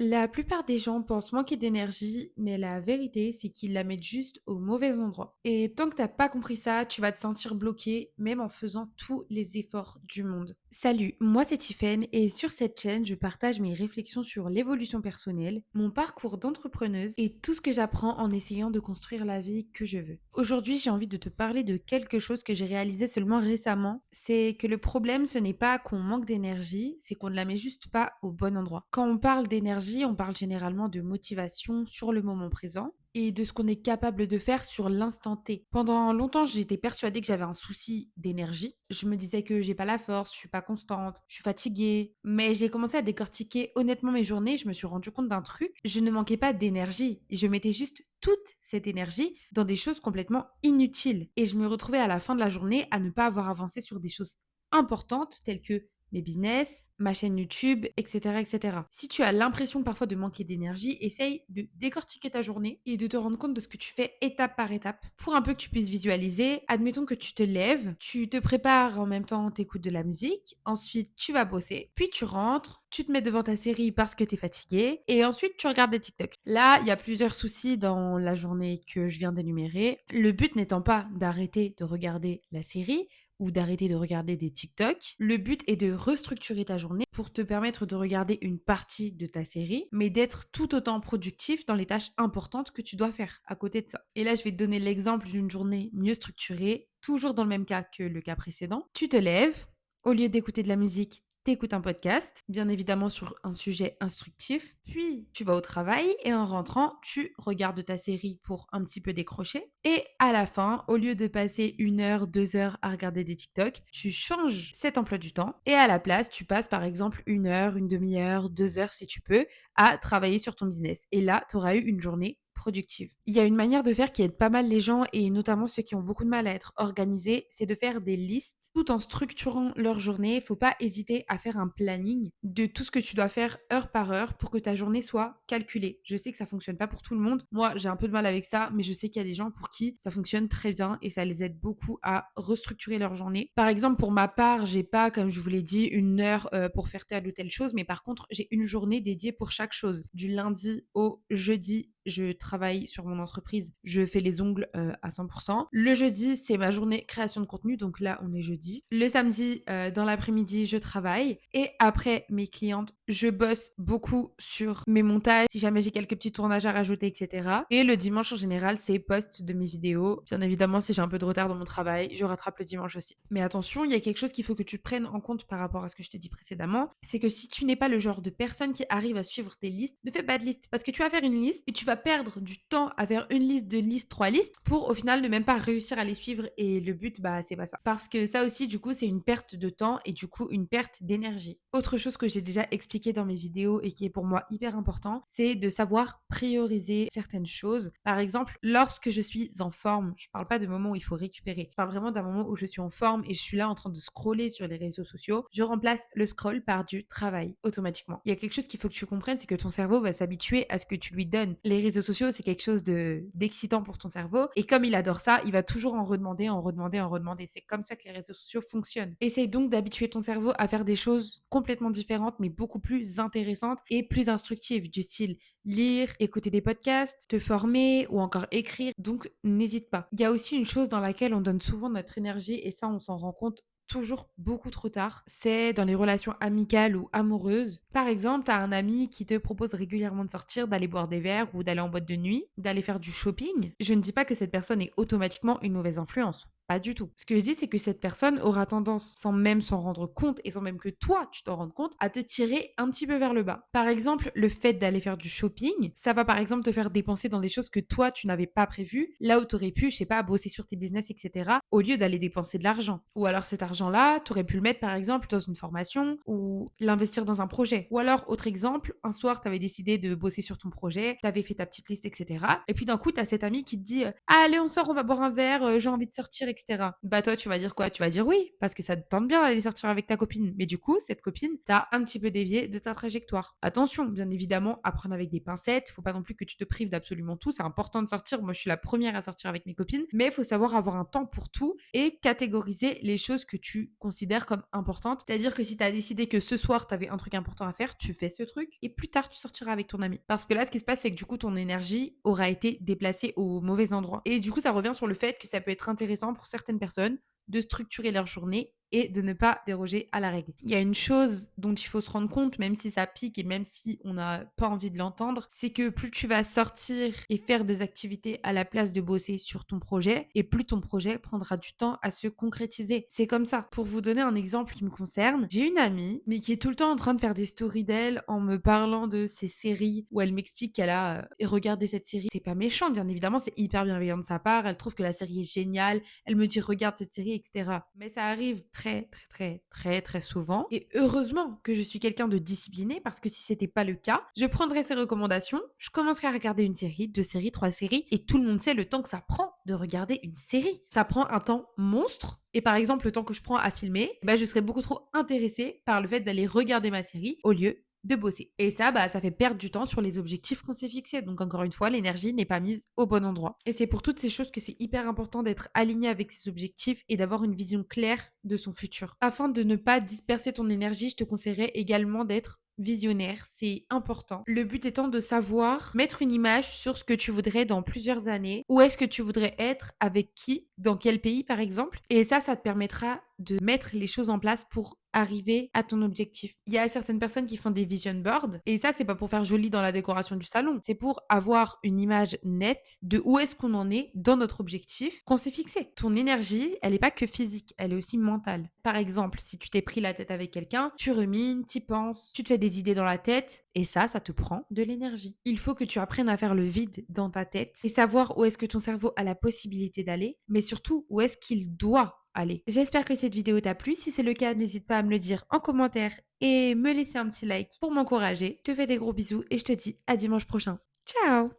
La plupart des gens pensent manquer d'énergie, mais la vérité, c'est qu'ils la mettent juste au mauvais endroit. Et tant que t'as pas compris ça, tu vas te sentir bloqué, même en faisant tous les efforts du monde. Salut, moi c'est Tiffaine, et sur cette chaîne, je partage mes réflexions sur l'évolution personnelle, mon parcours d'entrepreneuse et tout ce que j'apprends en essayant de construire la vie que je veux. Aujourd'hui, j'ai envie de te parler de quelque chose que j'ai réalisé seulement récemment. C'est que le problème, ce n'est pas qu'on manque d'énergie, c'est qu'on ne la met juste pas au bon endroit. Quand on parle d'énergie, on parle généralement de motivation sur le moment présent et de ce qu'on est capable de faire sur l'instant T. Pendant longtemps, j'étais persuadée que j'avais un souci d'énergie. Je me disais que j'ai pas la force, je suis pas constante, je suis fatiguée. Mais j'ai commencé à décortiquer honnêtement mes journées, je me suis rendu compte d'un truc. Je ne manquais pas d'énergie. Je mettais juste toute cette énergie dans des choses complètement inutiles. Et je me retrouvais à la fin de la journée à ne pas avoir avancé sur des choses importantes telles que mes business, ma chaîne YouTube, etc., etc. Si tu as l'impression parfois de manquer d'énergie, essaye de décortiquer ta journée et de te rendre compte de ce que tu fais étape par étape pour un peu que tu puisses visualiser. Admettons que tu te lèves, tu te prépares en même temps, t'écoutes de la musique, ensuite tu vas bosser, puis tu rentres, tu te mets devant ta série parce que tu es fatigué et ensuite tu regardes des TikTok. Là, il y a plusieurs soucis dans la journée que je viens d'énumérer. Le but n'étant pas d'arrêter de regarder la série, ou d'arrêter de regarder des TikTok. Le but est de restructurer ta journée pour te permettre de regarder une partie de ta série, mais d'être tout autant productif dans les tâches importantes que tu dois faire à côté de ça. Et là, je vais te donner l'exemple d'une journée mieux structurée, toujours dans le même cas que le cas précédent. Tu te lèves, au lieu d'écouter de la musique, t'écoutes un podcast, bien évidemment sur un sujet instructif, puis tu vas au travail et en rentrant, tu regardes ta série pour un petit peu décrocher. Et à la fin, au lieu de passer 1 heure, 2 heures à regarder des TikTok, tu changes cet emploi du temps et à la place, tu passes par exemple 1 heure, une demi-heure, 2 heures si tu peux, à travailler sur ton business. Et là, tu auras eu une journée productive. Il y a une manière de faire qui aide pas mal les gens et notamment ceux qui ont beaucoup de mal à être organisés, c'est de faire des listes tout en structurant leur journée. Faut pas hésiter à faire un planning de tout ce que tu dois faire heure par heure pour que ta journée soit calculée. Je sais que ça fonctionne pas pour tout le monde. Moi, j'ai un peu de mal avec ça, mais je sais qu'il y a des gens pour qui ça fonctionne très bien et ça les aide beaucoup à restructurer leur journée. Par exemple, pour ma part, j'ai pas, comme je vous l'ai dit, 1 heure pour faire telle ou telle chose, mais par contre, j'ai une journée dédiée pour chaque chose. Du lundi au jeudi, je travaille sur mon entreprise, je fais les ongles à 100%. Le jeudi, c'est ma journée création de contenu, donc là, on est jeudi. Le samedi, dans l'après-midi, je travaille. Et après mes clientes, je bosse beaucoup sur mes montages, si jamais j'ai quelques petits tournages à rajouter, etc. Et le dimanche, en général, c'est post de mes vidéos. Bien évidemment, si j'ai un peu de retard dans mon travail, je rattrape le dimanche aussi. Mais attention, il y a quelque chose qu'il faut que tu prennes en compte par rapport à ce que je t'ai dit précédemment, c'est que si tu n'es pas le genre de personne qui arrive à suivre tes listes, ne fais pas de liste. Parce que tu vas faire une liste et tu vas perdre du temps à faire une liste, deux listes, trois listes pour au final ne même pas réussir à les suivre. Et le but, bah, c'est pas ça. Parce que ça aussi, du coup, c'est une perte de temps et du coup, une perte d'énergie. Autre chose que j'ai déjà expliqué dans mes vidéos et qui est pour moi hyper important, c'est de savoir prioriser certaines choses. Par exemple, lorsque je suis en forme, je parle pas de moments où il faut récupérer. Je parle vraiment d'un moment où je suis en forme et je suis là en train de scroller sur les réseaux sociaux. Je remplace le scroll par du travail automatiquement. Il y a quelque chose qu'il faut que tu comprennes, c'est que ton cerveau va s'habituer à ce que tu lui donnes. Les réseaux sociaux, c'est quelque chose de d'excitant pour ton cerveau et comme il adore ça, il va toujours en redemander, en redemander, en redemander. C'est comme ça que les réseaux sociaux fonctionnent. Essaye donc d'habituer ton cerveau à faire des choses complètement différentes mais beaucoup plus intéressantes et plus instructives du style lire, écouter des podcasts, te former ou encore écrire. Donc, n'hésite pas. Il y a aussi une chose dans laquelle on donne souvent notre énergie et ça, on s'en rend compte toujours beaucoup trop tard, c'est dans les relations amicales ou amoureuses. Par exemple, tu as un ami qui te propose régulièrement de sortir, d'aller boire des verres ou d'aller en boîte de nuit, d'aller faire du shopping. Je ne dis pas que cette personne est automatiquement une mauvaise influence. Pas du tout. Ce que je dis, c'est que cette personne aura tendance, sans même s'en rendre compte et sans même que toi, tu t'en rendes compte, à te tirer un petit peu vers le bas. Par exemple, le fait d'aller faire du shopping, ça va par exemple te faire dépenser dans des choses que toi, tu n'avais pas prévues, là où tu aurais pu, je sais pas, bosser sur tes business, etc., au lieu d'aller dépenser de l'argent. Ou alors cet argent-là, tu aurais pu le mettre par exemple dans une formation ou l'investir dans un projet. Ou alors, autre exemple, un soir, tu avais décidé de bosser sur ton projet, tu avais fait ta petite liste, etc. Et puis d'un coup, tu as cet ami qui te dit allez, on sort, on va boire un verre, j'ai envie de sortir, etc. Bah toi, tu vas dire quoi? Tu vas dire oui, parce que ça te tente bien d'aller sortir avec ta copine. Mais du coup, cette copine t'a un petit peu dévié de ta trajectoire. Attention, bien évidemment, à prendre avec des pincettes. Faut pas non plus que tu te prives d'absolument tout. C'est important de sortir. Moi, je suis la première à sortir avec mes copines. Mais il faut savoir avoir un temps pour tout et catégoriser les choses que tu considères comme importantes. C'est-à-dire que si tu as décidé que ce soir, tu avais un truc important à faire, tu fais ce truc et plus tard, tu sortiras avec ton ami. Parce que là, ce qui se passe, c'est que du coup, ton énergie aura été déplacée au mauvais endroit. Et du coup, ça revient sur le fait que ça peut être intéressant pour certaines personnes de structurer leur journée et de ne pas déroger à la règle. Il y a une chose dont il faut se rendre compte, même si ça pique et même si on n'a pas envie de l'entendre, c'est que plus tu vas sortir et faire des activités à la place de bosser sur ton projet, et plus ton projet prendra du temps à se concrétiser. C'est comme ça. Pour vous donner un exemple qui me concerne, j'ai une amie, mais qui est tout le temps en train de faire des stories d'elle en me parlant de ses séries, où elle m'explique qu'elle a regardé cette série. C'est pas méchant, bien évidemment, c'est hyper bienveillant de sa part. Elle trouve que la série est géniale. Elle me dit regarde cette série, etc. Mais ça arrive très souvent. Et heureusement que je suis quelqu'un de discipliné parce que si c'était pas le cas, je prendrais ses recommandations, je commencerais à regarder une série, deux séries, trois séries, et tout le monde sait le temps que ça prend de regarder une série. Ça prend un temps monstre. Et par exemple, le temps que je prends à filmer, bah, je serais beaucoup trop intéressée par le fait d'aller regarder ma série au lieu de bosser. Et ça, bah, ça fait perdre du temps sur les objectifs qu'on s'est fixés. Donc encore une fois, l'énergie n'est pas mise au bon endroit. Et c'est pour toutes ces choses que c'est hyper important d'être aligné avec ses objectifs et d'avoir une vision claire de son futur. Afin de ne pas disperser ton énergie, je te conseillerais également d'être visionnaire, c'est important. Le but étant de savoir mettre une image sur ce que tu voudrais dans plusieurs années, où est-ce que tu voudrais être, avec qui, dans quel pays par exemple. Et ça te permettra de mettre les choses en place pour arriver à ton objectif. Il y a certaines personnes qui font des vision boards et ça c'est pas pour faire joli dans la décoration du salon, c'est pour avoir une image nette de où est-ce qu'on en est dans notre objectif qu'on s'est fixé. Ton énergie, elle est pas que physique, elle est aussi mentale. Par exemple, si tu t'es pris la tête avec quelqu'un, tu rumines, tu penses, tu te fais des idées dans la tête et ça te prend de l'énergie. Il faut que tu apprennes à faire le vide dans ta tête et savoir où est-ce que ton cerveau a la possibilité d'aller, mais surtout où est-ce qu'il doit aller. J'espère que cette vidéo t'a plu. Si c'est le cas, n'hésite pas à me le dire en commentaire et me laisser un petit like pour m'encourager. Je te fais des gros bisous et je te dis à dimanche prochain. Ciao!